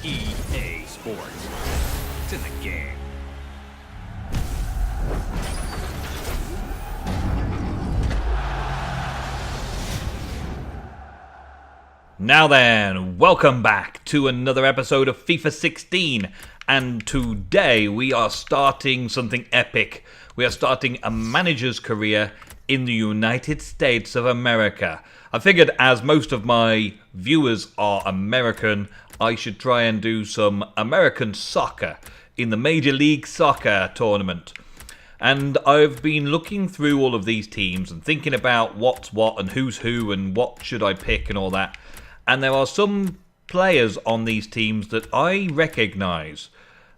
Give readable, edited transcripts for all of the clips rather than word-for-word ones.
EA Sports. It's in the game. Now then, welcome back to another episode of FIFA 16, and today we are starting something epic. We are starting a manager's career in the United States of America. I figured as most of my viewers are American, I should try and do some American soccer in the Major League Soccer tournament. And I've been looking through all of these teams and thinking about what's what and who's who and what should I pick and all that. And there are some players on these teams that I recognise.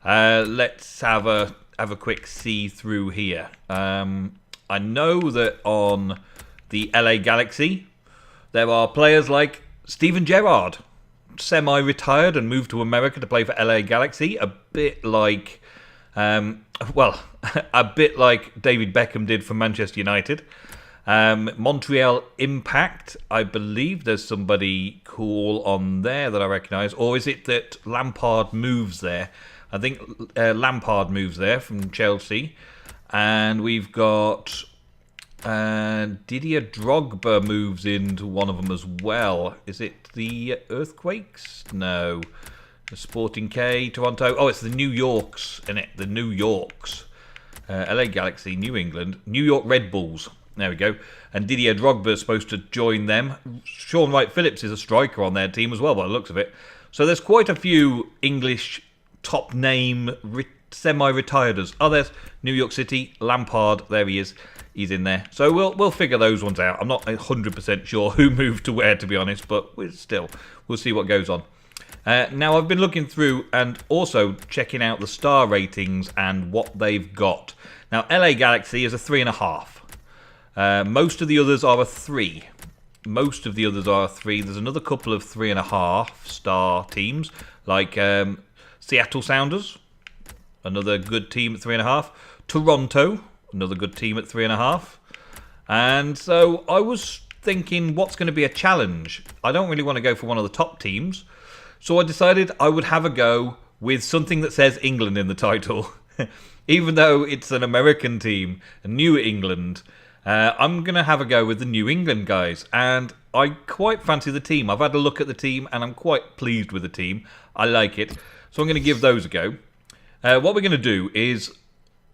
Let's have a quick see through here. I know that on the LA Galaxy, there are players like Steven Gerrard, semi-retired and moved to America to play for LA Galaxy. A bit like, a bit like David Beckham did for Manchester United. Montreal Impact, I believe there's somebody cool on there that I recognise. Or is it that Lampard moves there? I think Lampard moves there from Chelsea. And we've got Didier Drogba moves into one of them as well. Is it the Earthquakes? No. The Sporting K, Toronto. Oh, it's the New Yorks, isn't it? The New Yorks. LA Galaxy, New England. New York Red Bulls. There we go. And Didier Drogba is supposed to join them. Sean Wright-Phillips is a striker on their team as well, by the looks of it. So there's quite a few English top name semi-retireders. Oh, there's New York City, Lampard. There he is. He's in there. So we'll figure those ones out. I'm not 100% sure who moved to where, to be honest, but we'll see what goes on. Now, I've been looking through and also checking out the star ratings and what they've got. Now, LA Galaxy is a 3.5. Most of the others are a 3. There's another couple of 3.5 star teams, like Seattle Sounders, another good team at 3.5. Toronto, another good team at 3.5. And so I was thinking, what's going to be a challenge? I don't really want to go for one of the top teams. So I decided I would have a go with something that says England in the title. Even though it's an American team, New England, I'm going to have a go with the New England guys. And I quite fancy the team. I've had a look at the team and I'm quite pleased with the team. I like it. So I'm going to give those a go. What we're going to do is,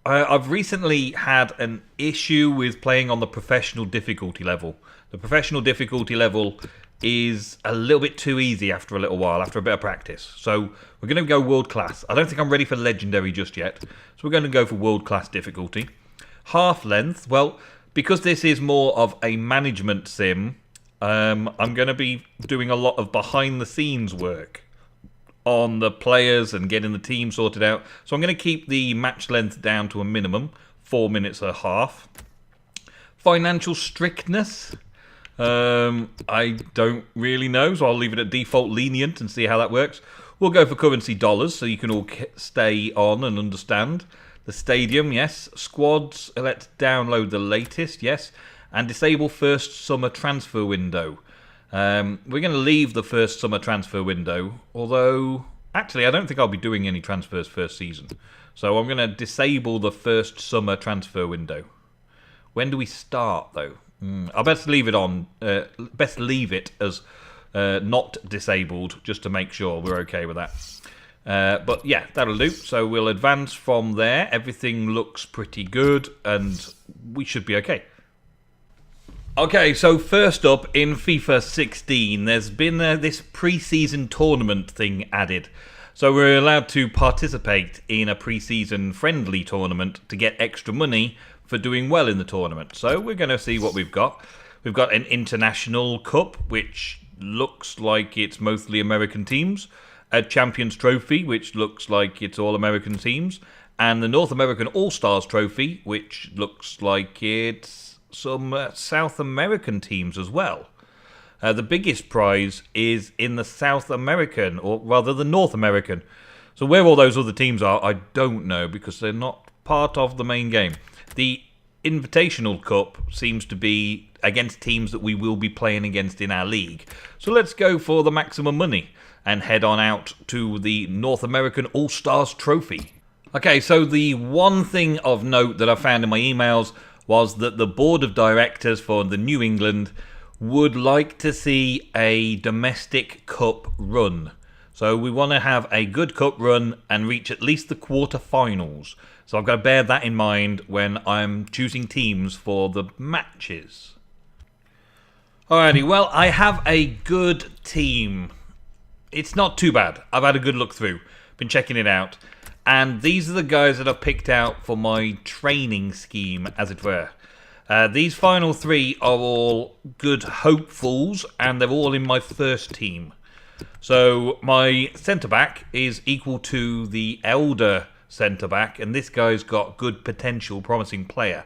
I've recently had an issue with playing on the professional difficulty level. The professional difficulty level is a little bit too easy after a little while, after a bit of practice. So we're going to go world class. I don't think I'm ready for legendary just yet. So we're going to go for world class difficulty. Half length, well, because this is more of a management sim, I'm going to be doing a lot of behind the scenes work on the players and getting the team sorted out. So I'm going to keep the match length down to a minimum, 4 minutes and a half. Financial strictness, I don't really know, so I'll leave it at default lenient and see how that works. We'll go for currency dollars so you can all stay on and understand. The stadium, yes. Squads, let's download the latest, yes. And disable first summer transfer window. We're going to leave the first summer transfer window, although, actually, I don't think I'll be doing any transfers first season. So I'm going to disable the first summer transfer window. When do we start, though? I'll best leave it on, best leave it as not disabled, just to make sure we're okay with that. But yeah, that'll do. So we'll advance from there. Everything looks pretty good, and we should be okay. Okay, so first up in FIFA 16, there's been this pre-season tournament thing added. So we're allowed to participate in a pre-season friendly tournament to get extra money for doing well in the tournament. So we're going to see what we've got. We've got an international cup, which looks like it's mostly American teams. A Champions Trophy, which looks like it's all American teams. And the North American All-Stars Trophy, which looks like it's some South American teams as well. The biggest prize is in the South American, or rather the North American. So where all those other teams are, I don't know, because they're not part of the main game. The Invitational Cup seems to be against teams that we will be playing against in our league. So let's go for the maximum money. and head on out to the North American All-Stars Trophy. Okay, so the one thing of note that I found in my emails was that the board of directors for the New England would like to see a domestic cup run. So we want to have a good cup run and reach at least the quarterfinals. So I've got to bear that in mind when I'm choosing teams for the matches. Alrighty, well, I have a good team. It's not too bad. I've had a good look through. Been checking it out. And these are the guys that I've picked out for my training scheme, as it were. These final three are all good hopefuls, and they're all in my first team. So my centre-back is equal to the elder centre-back, and this guy's got good potential, promising player.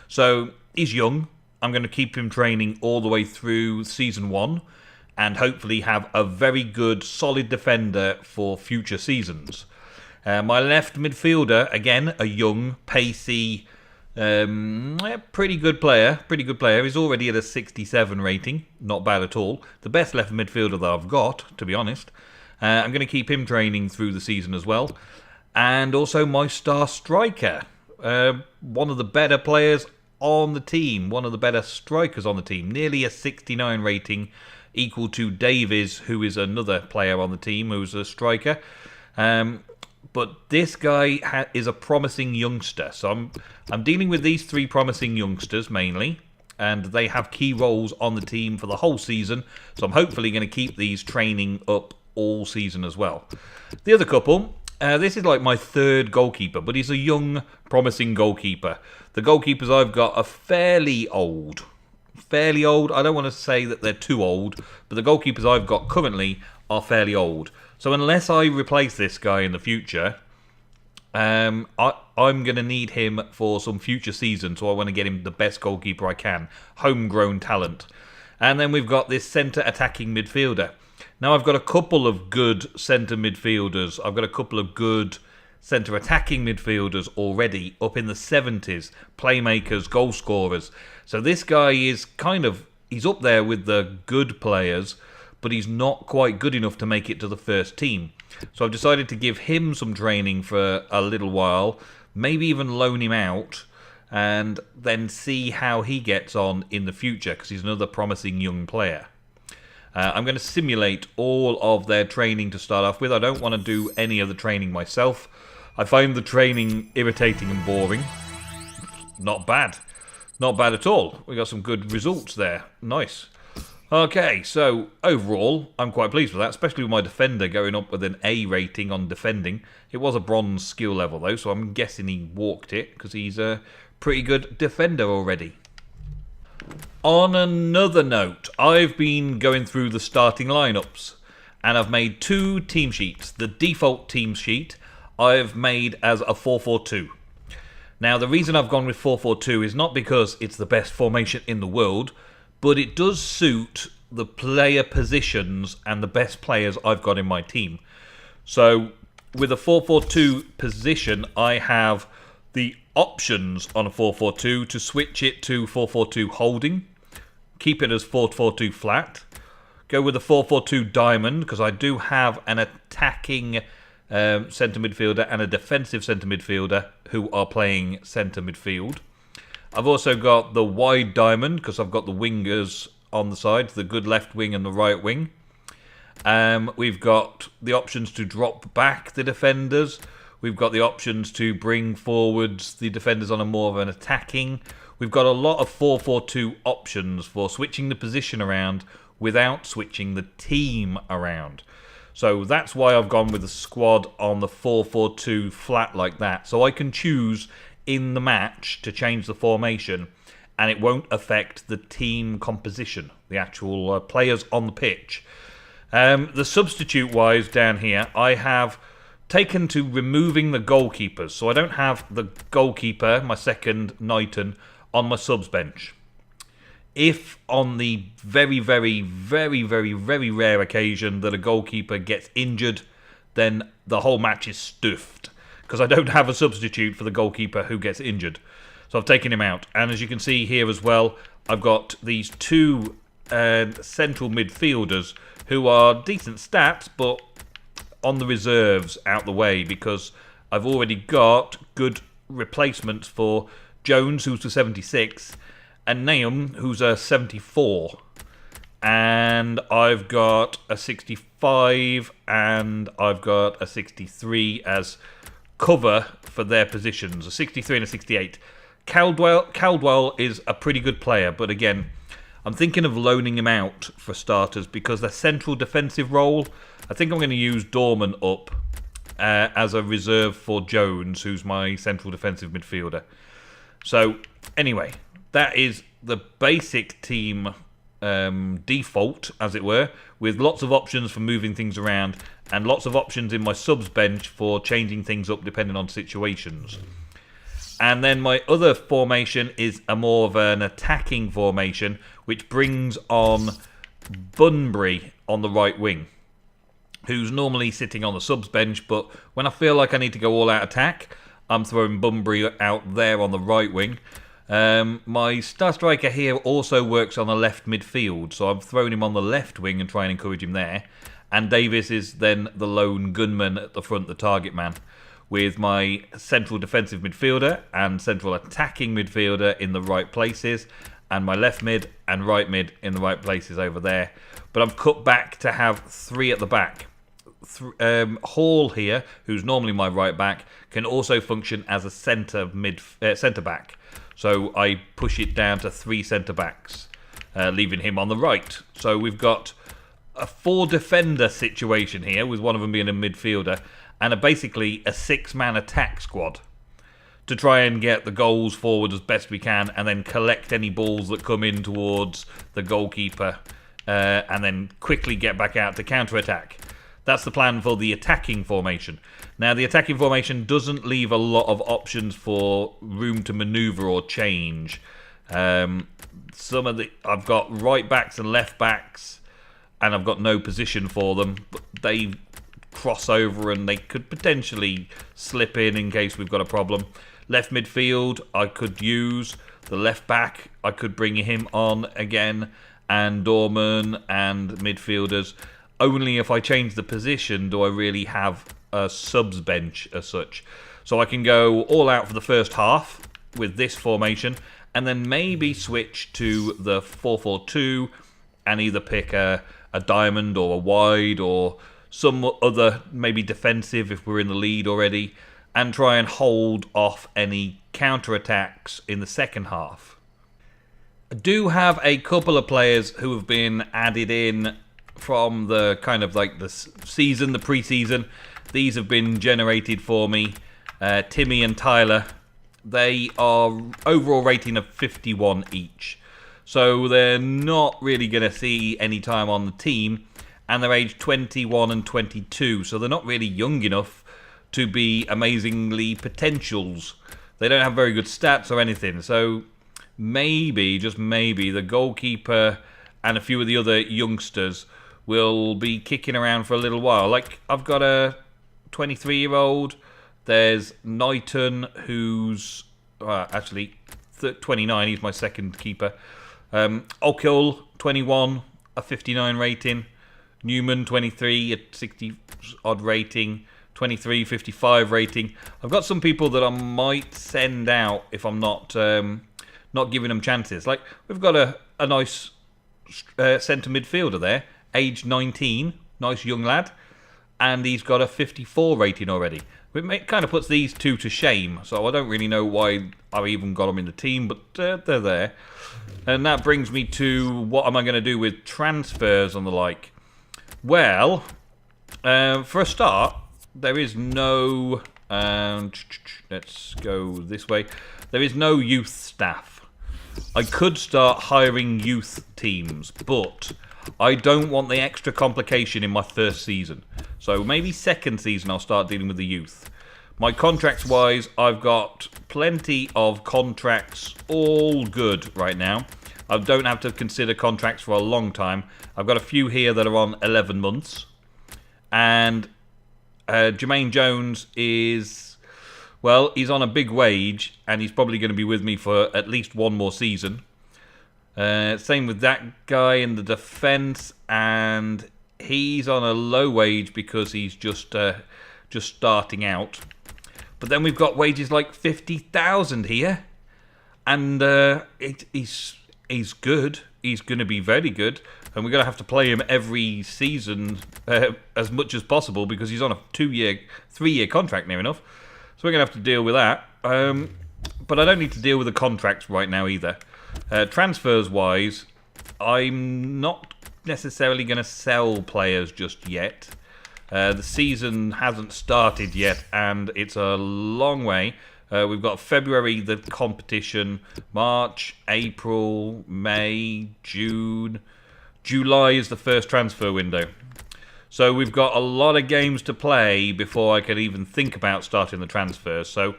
So he's young. I'm going to keep him training all the way through Season 1, and hopefully have a very good, solid defender for future seasons. My left midfielder, again, a young, pacey, pretty good player. He's already at a 67 rating. Not bad at all. The best left midfielder that I've got, to be honest. I'm going to keep him training through the season as well. And also my star striker. One of the better players on the team. One of the better strikers on the team. Nearly a 69 rating, equal to Davies, who is another player on the team, who's a striker. But this guy is a promising youngster. So I'm dealing with these three promising youngsters mainly. And they have key roles on the team for the whole season. So I'm hopefully going to keep these training up all season as well. The other couple, this is like my third goalkeeper. But he's a young, promising goalkeeper. The goalkeepers I've got are fairly old. I don't want to say that they're too old. But the goalkeepers I've got currently are fairly old. So unless I replace this guy in the future, I'm going to need him for some future season. So I want to get him the best goalkeeper I can. Homegrown talent. And then we've got this centre attacking midfielder. Now I've got a couple of good centre midfielders. I've got a couple of good centre attacking midfielders already up in the 70s. Playmakers, goal scorers. So this guy is he's up there with the good players, but he's not quite good enough to make it to the first team. So I've decided to give him some training for a little while, maybe even loan him out, and then see how he gets on in the future, because he's another promising young player. I'm going to simulate all of their training to start off with. I don't want to do any of the training myself. I find the training irritating and boring. Not bad. Not bad at all. We got some good results there. Nice. Okay, so overall, I'm quite pleased with that, especially with my defender going up with an A rating on defending. It was a bronze skill level, though, so I'm guessing he walked it, because he's a pretty good defender already. On another note, I've been going through the starting lineups, and I've made two team sheets. The default team sheet I've made as a 4-4-2. Now, the reason I've gone with 4-4-2 is not because it's the best formation in the world, but it does suit the player positions and the best players I've got in my team. So with a 4-4-2 position, I have the options on a 4-4-2 to switch it to 4-4-2 holding, keep it as 4-4-2 flat, go with a 4-4-2 diamond, because I do have an attacking centre midfielder and a defensive centre midfielder who are playing centre midfield. I've also got the wide diamond, because I've got the wingers on the sides, the good left wing and the right wing. We've got the options to drop back the defenders. We've got the options to bring forwards the defenders on a more of an attacking. We've got a lot of 4-4-2 options for switching the position around without switching the team around. So that's why I've gone with the squad on the 4-4-2 flat like that. So I can choose in the match to change the formation, and it won't affect the team composition, the actual players on the pitch. The substitute wise down here, I have taken to removing the goalkeepers, so I don't have the goalkeeper, my second Knighton, on my subs bench. If on the very, very, very, very, very rare occasion that a goalkeeper gets injured, then the whole match is stuffed, because I don't have a substitute for the goalkeeper who gets injured. So I've taken him out. And as you can see here as well, I've got these two central midfielders who are decent stats, but on the reserves out the way because I've already got good replacements for Jones, who's a 76, and Naum, who's a 74. And I've got a 65 and I've got a 63 as cover for their positions. A 63 and a 68. Caldwell is a pretty good player, but again, I'm thinking of loaning him out for starters because their central defensive role, I think I'm going to use Dorman up as a reserve for Jones, who's my central defensive midfielder. So, anyway, that is the basic team default, as it were, with lots of options for moving things around and lots of options in my subs bench for changing things up depending on situations. And then my other formation is a more of an attacking formation, which brings on Bunbury on the right wing, who's normally sitting on the subs bench, but when I feel like I need to go all out attack, I'm throwing Bunbury out there on the right wing. My star striker here also works on the left midfield, so I'm throwing him on the left wing and trying to encourage him there. And Davis is then the lone gunman at the front, the target man, with my central defensive midfielder and central attacking midfielder in the right places, and my left mid and right mid in the right places over there. But I've cut back to have 3 at the back. Hall here, who's normally my right back, can also function as a centre back. So I push it down to 3 centre backs, leaving him on the right. So we've got a 4-defender situation here, with one of them being a midfielder, and basically a 6-man attack squad to try and get the goals forward as best we can, and then collect any balls that come in towards the goalkeeper, and then quickly get back out to counter-attack. That's the plan for the attacking formation. Now, the attacking formation doesn't leave a lot of options for room to manoeuvre or change. I've got right backs and left backs, and I've got no position for them, but they cross over and they could potentially slip in case we've got a problem. Left midfield, I could use. The left back, I could bring him on again, and Dorman and midfielders. Only if I change the position do I really have a subs bench as such. So I can go all out for the first half with this formation, and then maybe switch to the 4-4-2 and either pick a diamond or a wide or some other maybe defensive if we're in the lead already, and try and hold off any counter-attacks in the second half. I do have a couple of players who have been added in from the kind of like the season, the pre-season. These have been generated for me. Timmy and Tyler, they are overall rating of 51 each. So they're not really going to see any time on the team, and they're aged 21 and 22, so they're not really young enough to be amazingly potentials. They don't have very good stats or anything, so maybe, just maybe, the goalkeeper and a few of the other youngsters will be kicking around for a little while. Like, I've got a 23-year-old, there's Knighton, who's actually 29, he's my second keeper. Okul, 21, a 59 rating. Newman, 23, a 60-odd rating. 23, 55 rating. I've got some people that I might send out if I'm not giving them chances. Like, we've got a nice centre midfielder there, age 19, nice young lad, and he's got a 54 rating already. It kind of puts these two to shame, so I don't really know why I even got them in the team, but they're there. And that brings me to what am I going to do with transfers and the like. Well, for a start, there is no... let's go this way. There is no youth staff. I could start hiring youth teams, but I don't want the extra complication in my first season. So maybe second season I'll start dealing with the youth. My contracts-wise, I've got plenty of contracts all good right now. I don't have to consider contracts for a long time. I've got a few here that are on 11 months. And Jermaine Jones is, well, he's on a big wage, and he's probably going to be with me for at least one more season. Same with that guy in the defence, and He's on a low wage because he's just starting out. But then we've got wages like 50,000 here, and he's good. He's going to be very good, and we're going to have to play him every season as much as possible because he's on a 3-year contract near enough. So we're going to have to deal with that. But I don't need to deal with the contracts right now either. Transfers-wise, I'm not necessarily going to sell players just yet. The season hasn't started yet, and it's a long way. We've got February, the competition, March, April, May, June. July is the first transfer window. So we've got a lot of games to play before I can even think about starting the transfers. So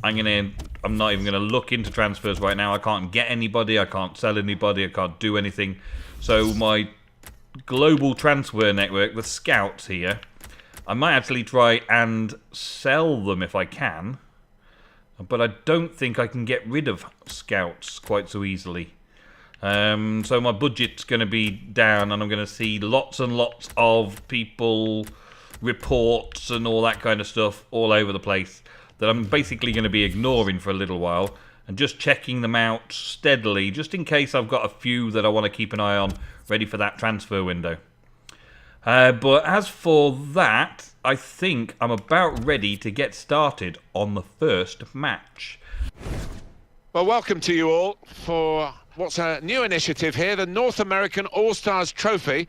I'm not even going to look into transfers right now. I can't get anybody, I can't sell anybody, I can't do anything. So my global transfer network, the scouts here, I might actually try and sell them if I can. But I don't think I can get rid of scouts quite so easily. So my budget's going to be down, and I'm going to see lots and lots of people, reports and all that kind of stuff all over the place that I'm basically going to be ignoring for a little while and just checking them out steadily, just in case I've got a few that I want to keep an eye on, ready for that transfer window. But as for that, I think I'm about ready to get started on the first match. Well, welcome to you all for what's a new initiative here, the North American All-Stars Trophy.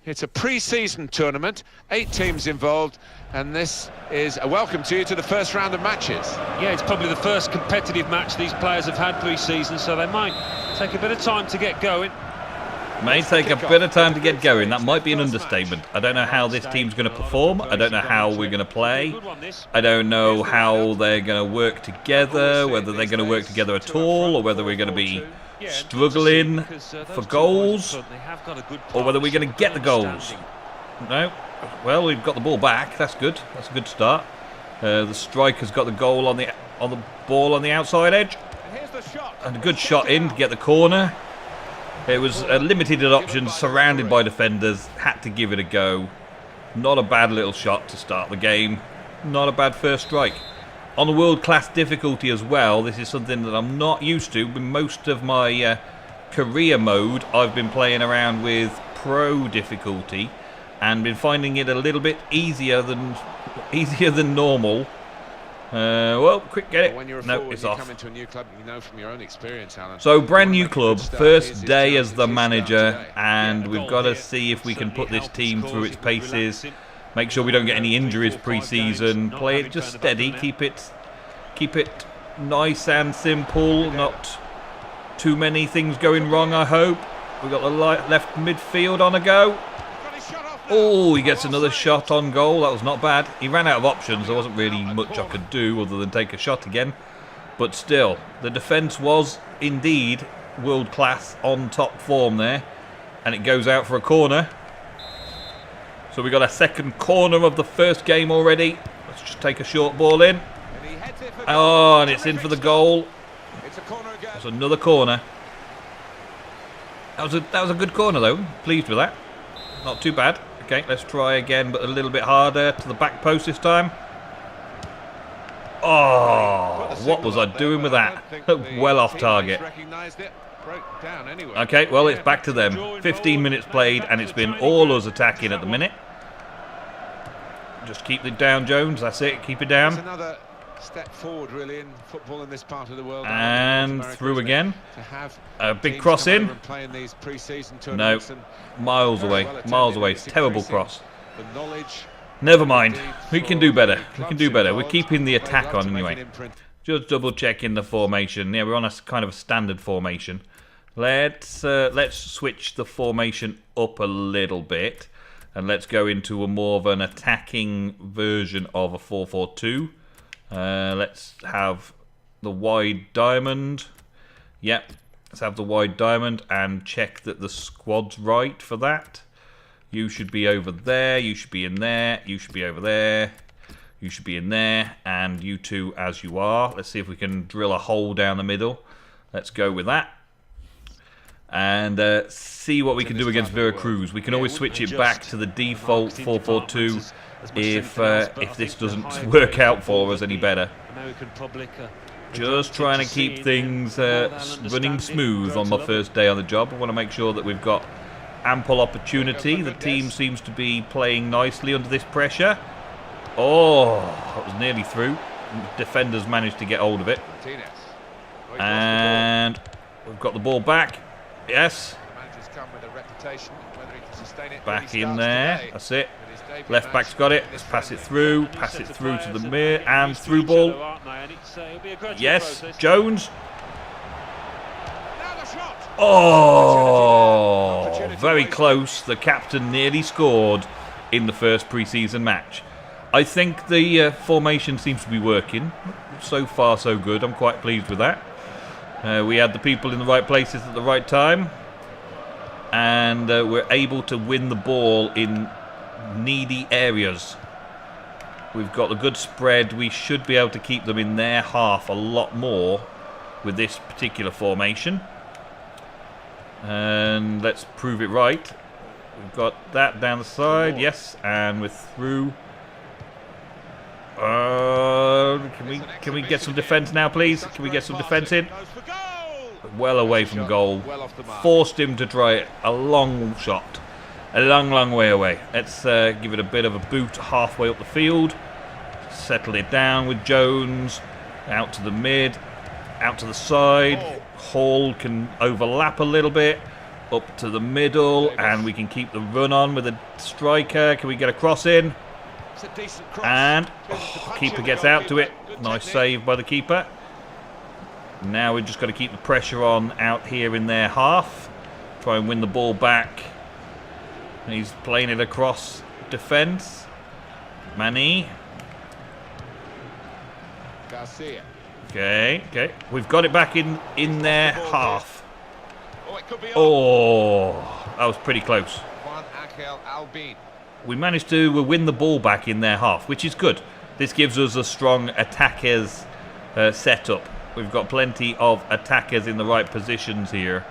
It's a pre-season tournament, 8 teams involved, and this is a welcome to you to the first round of matches. Yeah, it's probably the first competitive match these players have had pre-season, so they might take a bit of time to get going. May take a bit of time to get going. That might be an understatement. I don't know how this team's going to perform. I don't know how we're going to play. I don't know how they're going to work together, whether they're going to work together at all, or whether we're going to be struggling for goals, or whether we're going to get the goals. No. Well, we've got the ball back. That's good. That's a good start. The striker's got the goal on the ball on the outside edge, and a good shot in to get the corner. It was limited in options, surrounded by defenders, had to give it a go. Not a bad little shot to start the game. Not a bad first strike. On the world-class difficulty as well, this is something that I'm not used to. Most of my career mode, I've been playing around with pro difficulty and been finding it a little bit easier than normal. Well, quick, get it. No, it's off. Into a new club, you know from your own experience, Alan. So, brand new club, first day as the manager, and we've got to see if we can put this team through its paces. Make sure we don't get any injuries pre-season. Play it just steady. Keep it nice and simple. Not too many things going wrong, I hope. We've got the left midfield on a go. Oh, he gets another shot on goal. That was not bad. He ran out of options. There wasn't really much I could do other than take a shot again. But still, the defence was indeed world-class, on top form there. And it goes out for a corner. So we got a second corner of the first game already. Let's just take a short ball in. Oh, and it's in for the goal. That's another corner. That was a good corner though. Pleased with that. Not too bad. Okay, let's try again, but a little bit harder to the back post this time. Oh, what was I doing with that? Well off target. Okay, well, it's back to them. 15 minutes played, and it's been all us attacking at the minute. Just keep it down, Jones. That's it. Keep it down. Another step forward, really, in football in this part of the world. And through again. A big cross in. No, miles away. Miles away. Terrible cross. Never mind. We can do better. We can do better. We're keeping the attack on anyway. Just double checking the formation. Yeah, we're on a kind of a standard formation. Let's switch the formation up a little bit, and let's go into a more of an attacking version of a 4-4-2. Let's have the wide diamond. Yep, let's have the wide diamond and check that the squad's right for that. You should be over there, you should be in there, you should be over there, you should be in there, and you two as you are. Let's see if we can drill a hole down the middle. Let's go with that. and see what we can do against Veracruz. We can always switch it back to the default 4-4-2 if this doesn't work out for us any better. Just trying to keep things running smooth on my first day on the job. I want to make sure that we've got ample opportunity. The team seems to be playing nicely under this pressure. Oh, that was nearly through. Defenders managed to get hold of it. And we've got the ball back. Yes. Back in there. That's it. Left back's got it. Let's pass it through. Pass it through to the mirror. And through ball. Yes. Jones. Oh, very close. The captain nearly scored in the first pre-season match. I think the formation seems to be working. So far, so good. I'm quite pleased with that. We had the people in the right places at the right time. And we're able to win the ball in needy areas. We've got a good spread. We should be able to keep them in their half a lot more with this particular formation. And let's prove it right. We've got that down the side. Yes, and we're through. Can we get some defence now, please? Can we get some defence in? Well away from goal. Forced him to try a long shot. A long way away. Let's give it a bit of a boot halfway up the field. Settle it down with Jones. Out to the mid. Out to the side. Hall can overlap a little bit. Up to the middle. And we can keep the run on with a striker. Can we get a cross in? And keeper gets out to it. Nice save by the keeper. Now we've just got to keep the pressure on out here in their half. Try and win the ball back. And he's playing it across defence. Mani. Okay. We've got it back in their half. Oh, that was pretty close. We managed to win the ball back in their half, which is good. This gives us a strong attackers setup. We've got plenty of attackers in the right positions here.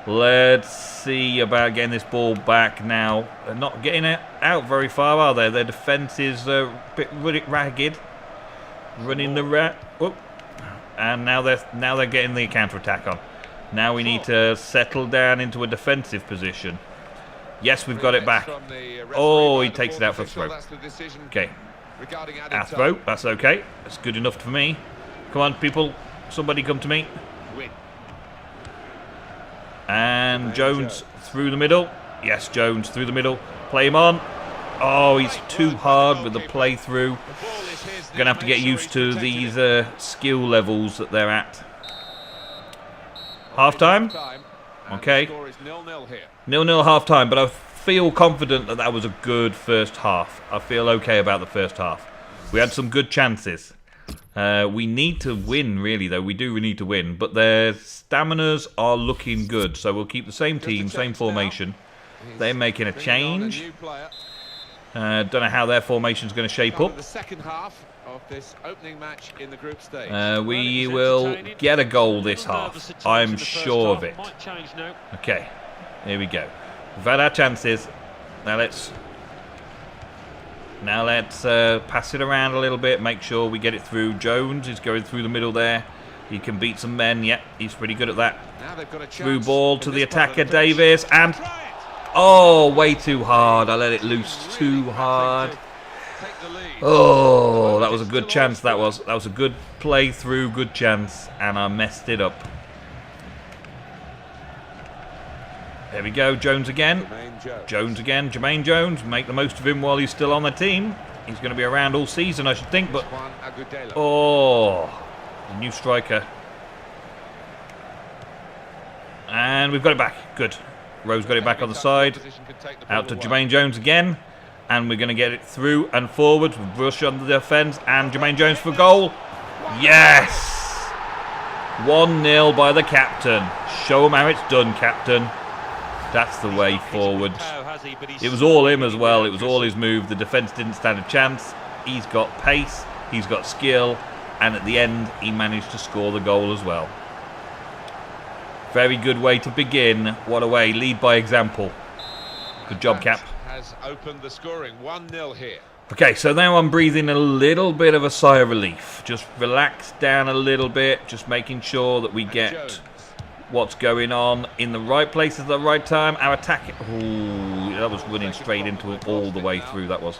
Let's see about getting this ball back now. They're not getting it out very far, are they? Their defence is a bit ragged. Running the and now they're getting the counter-attack on. Now we need to settle down into a defensive position. Yes, we've got it back. Oh, he takes it out for a throw. Okay. Our throw, that's okay. That's good enough for me. Come on, people. Somebody come to me. And Jones through the middle. Yes, Jones through the middle. Play him on. Oh, he's too hard with the play through. Going to have to get used to these skill levels that they're at. Half time. Okay. 0-0 half time, but I feel confident that that was a good first half. I feel okay about the first half. We had some good chances. We need to win, really, though. We do need to win, but their staminas are looking good. So we'll keep the same team, same formation. They're making a change. Don't know how their formation's going to shape up. The second half of this opening match in the group stage. We will get a goal this half. I'm sure of it. Okay, here we go. We've had our chances. Now let's pass it around a little bit. Make sure we get it through. Jones is going through the middle there. He can beat some men. Yep, he's pretty good at that. Through ball to the attacker, Davis, and oh, way too hard. I let it loose too hard. Oh, that was a good chance. That was a good play through, good chance, and I messed it up. There we go, Jones again. Jermaine Jones. Make the most of him while he's still on the team. He's going to be around all season, I should think, but oh, the new striker. And we've got it back. Good. Rose got it back on the side. Out to Jermaine Jones again. And we're going to get it through and forward. Rush on the defence. And Jermaine Jones for goal. Yes! 1-0 by the captain. Show him how it's done, captain. That's the way forward. It was all him as well. It was all his move. The defence didn't stand a chance. He's got pace. He's got skill. And at the end, he managed to score the goal as well. Very good way to begin. What a way. Lead by example. Good job, Cap. Has opened the scoring. 1-0 here. Okay, so now I'm breathing a little bit of a sigh of relief. Just relax down a little bit. Just making sure that we get what's going on in the right places at the right time. Our attack... Ooh, that was running straight into it all the way through. That was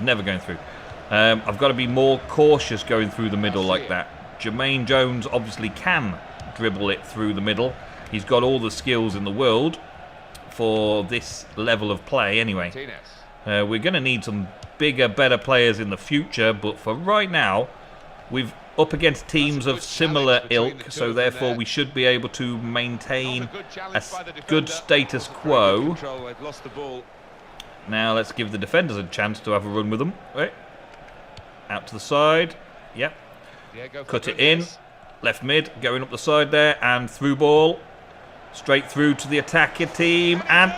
never going through. I've got to be more cautious going through the middle like that. Jermaine Jones obviously can dribble it through the middle. He's got all the skills in the world for this level of play anyway. We're going to need some bigger, better players in the future, but for right now, we've up against teams of similar ilk, so therefore we should be able to maintain a good status quo. Now let's give the defenders a chance to have a run with them. Right. Out to the side. Yep. Cut it in. Left mid, going up the side there, and through ball. Straight through to the attacking team, and...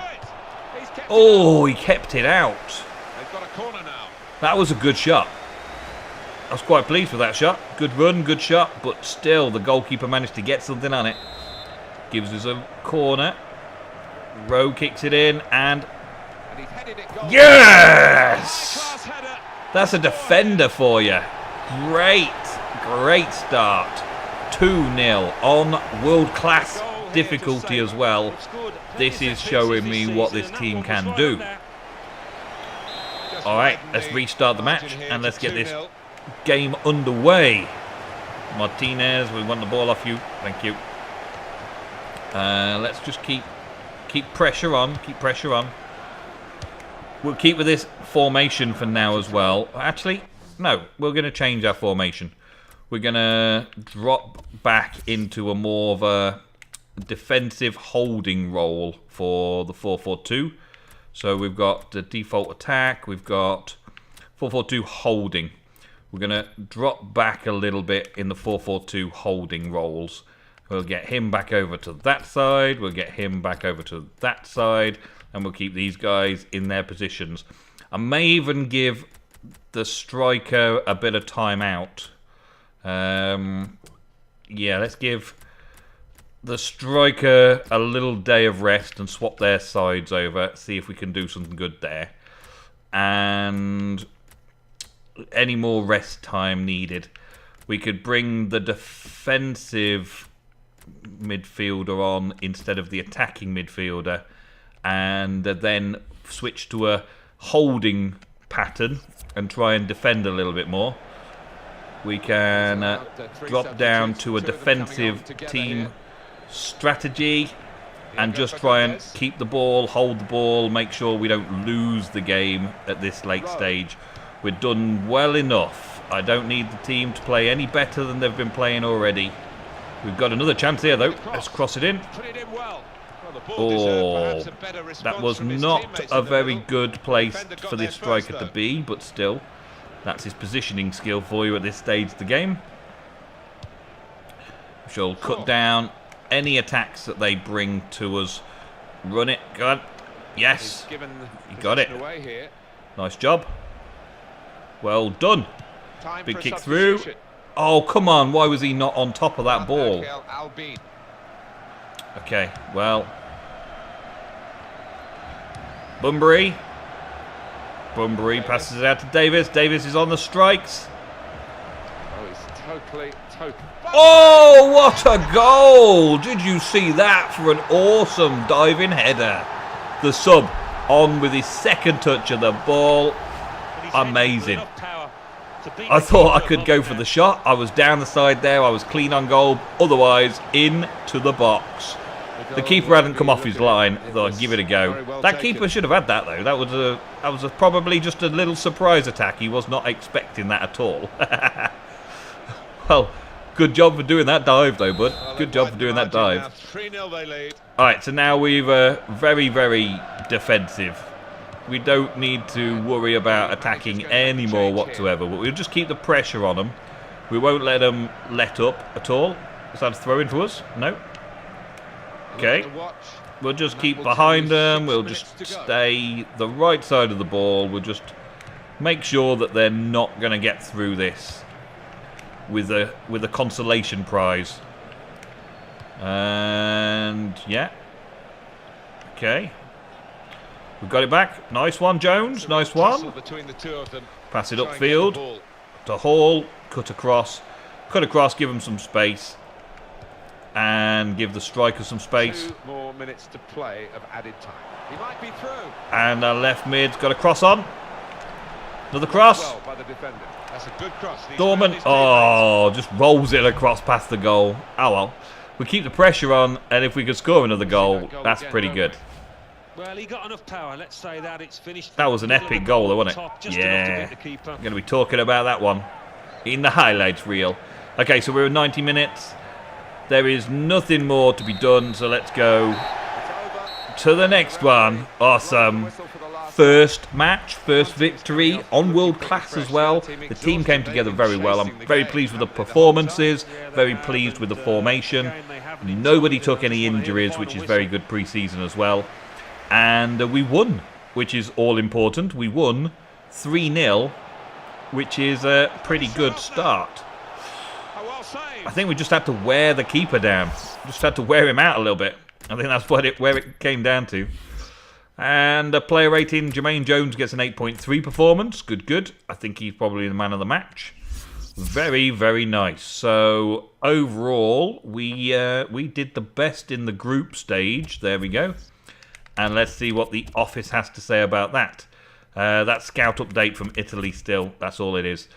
Oh, he kept it out. That was a good shot. I was quite pleased with that shot. Good run, good shot, but still the goalkeeper managed to get something on it. Gives us a corner. Rowe kicks it in, and... Yes! That's a defender for you. Great start. 2-0 on world-class difficulty as well. This is showing me what this team can do. Alright, let's restart the match and let's get this game underway. Martinez, we want the ball off you. Thank you. Let's just keep pressure on. Keep pressure on. We'll keep with this formation for now as well. Actually, no, we're going to change our formation. We're going to drop back into a more of a defensive holding role for the 4-4-2. So we've got the default attack. We've got 4-4-2 holding. We're going to drop back a little bit in the 4-4-2 holding roles. We'll get him back over to that side. We'll get him back over to that side. And we'll keep these guys in their positions. I may even give the striker a bit of time out. Yeah, let's give the striker a little day of rest and swap their sides over. See if we can do something good there. And any more rest time needed. We could bring the defensive midfielder on instead of the attacking midfielder. And then switch to a holding pattern and try and defend a little bit more. We can drop down to a defensive team strategy and just try and keep the ball, hold the ball, make sure we don't lose the game at this late stage. We're done well enough. I don't need the team to play any better than they've been playing already. We've got another chance here though. Let's cross it in. Oh, that was not a very good place for this striker to be, but still, that's his positioning skill for you at this stage of the game. We shall cut down any attacks that they bring to us. Run it, good. Yes, you got it. Nice job. Well done. Big kick through. Oh, come on, why was he not on top of that ball? Okay, well... Bunbury passes it out to Davis. Davis is on the strikes. Oh, he's totally... Oh, what a goal! Did you see that for an awesome diving header? The sub on with his second touch of the ball. Amazing. I thought I could go for the shot. I was down the side there. I was clean on goal. Otherwise, into the box. The keeper hadn't come off his line. I thought I'd give it a go. That keeper should have had that though. That was probably just a little surprise attack. He was not expecting that at all. Well, good job for doing that dive though, bud. Good job for doing that dive. Alright, so now we're very, very defensive. We don't need to worry about attacking anymore whatsoever. But we'll just keep the pressure on them. We won't let them let up at all. Is that a throw in for us? No. Okay, we'll just keep behind them. We'll just stay the right side of the ball. We'll just make sure that they're not going to get through this with a consolation prize. And yeah. Okay. We've got it back. Nice one, Jones. Nice one. Pass it upfield to Hall. Cut across. Cut across, give him some space. And give the striker some space. 2 more minutes to play of added time. He might be through. And our left mid's got a cross on. Another cross. Well by the defender. That's a good cross. Dorman. Oh, just rolls it across past the goal. Oh well. We keep the pressure on, and if we could score another goal, that's pretty good. Well, he got enough power. Let's say that it's finished. That was an epic goal, though, wasn't it? Yeah. I'm going to be talking about that one in the highlights reel. Okay, so we're at 90 minutes. There is nothing more to be done, so let's go to the next one. Awesome. First match, first victory on world class as well. The team came together very well. I'm very pleased with the performances, very pleased with the formation. Nobody took any injuries, which is very good pre-season as well. And we won, which is all important. We won 3-0, which is a pretty good start. I think we just had to wear the keeper down. Just had to wear him out a little bit. I think that's where it came down to. And the player rating, Jermaine Jones gets an 8.3 performance. Good, good. I think he's probably the man of the match. Very, very nice. So overall, we did the best in the group stage. There we go. And let's see what the office has to say about that. That scout update from Italy still. That's all it is.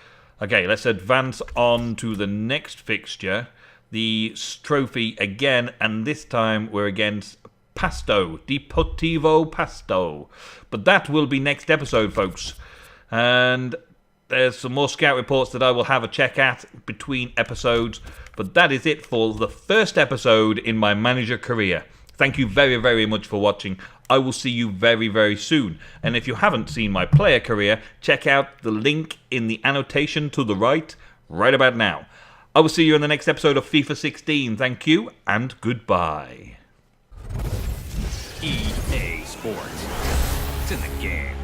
Okay, let's advance on to the next fixture. The trophy again, and this time we're against Pasto. Deportivo Pasto. But that will be next episode, folks. And there's some more scout reports that I will have a check at between episodes. But that is it for the first episode in my manager career. Thank you very, very much for watching. I will see you very, very soon. And if you haven't seen my player career, check out the link in the annotation to the right about now. I will see you in the next episode of FIFA 16. Thank you, and goodbye. EA Sports. It's in the game.